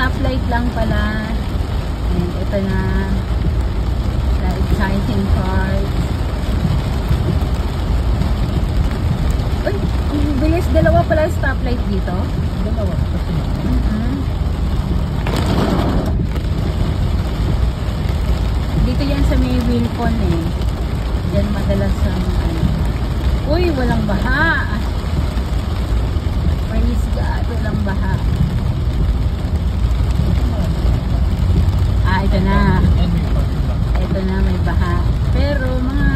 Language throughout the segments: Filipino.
stoplight lang pala. And ito na the exciting part. Uy, ang bilis. Dalawa pala stoplight dito. Dalawa. Dito yan sa may Wilcon eh. Yan madalas ang ano. Uy, walang baha. Praise God, walang baha. Ito na. Ito na, may baha. Pero mga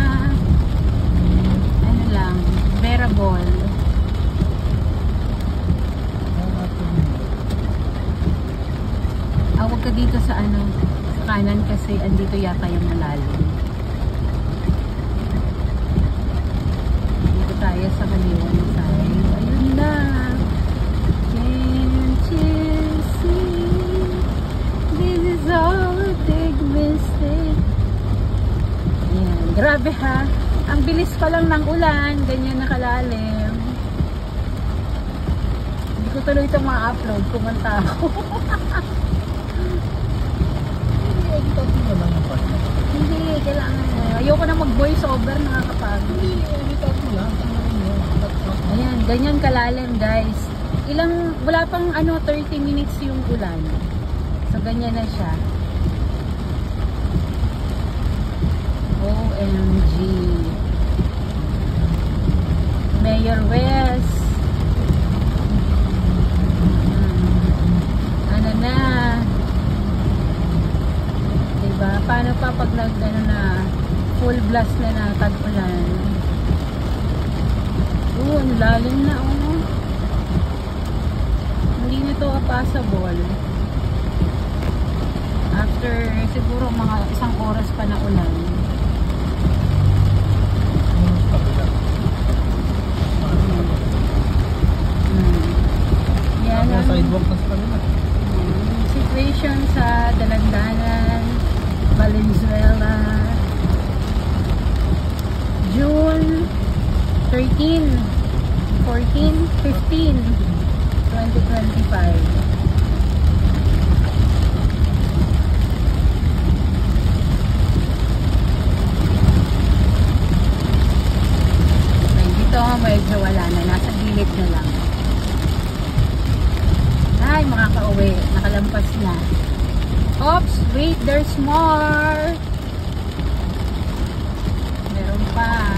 ano lang, bearable. Huwag ka dito sa ano, sa kanan kasi andito yata yung malalim. Dito tayo sa kaliwang side. Ayun na. Can't you see? This is all a big mistake. Ayan. Grabe ha. Ang bilis pa lang ng ulan. Ganyan nakalalim. Hindi ko tuloy itong ma-upload. Kumanta ako. Hindi, kailangan. Ayoko na mag-voice over, nakakapagod. Ayan, ganyan kalalim guys. Wala pang ano, 30 minutes yung ulan. So, ganyan na siya. OMG. Mayor West. Ano na? Diba? Paano pa pag ano na, full blast na na tag-ulan? Ang lalim na oh. Hindi na ito passable. After siguro mga isang oras pa na ulan. Yan ang sidewalk na sa kanila. Situation sa Dalandanan, Valenzuela, June 13, 14, 15, 2025. Medyo wala na, nasa gilid na lang. Ay, makakauwi, nakalampas na. Oops, wait, there's more. Meron pa.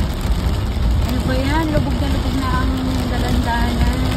Ano ba yan? Lubog na ang Dalandanan.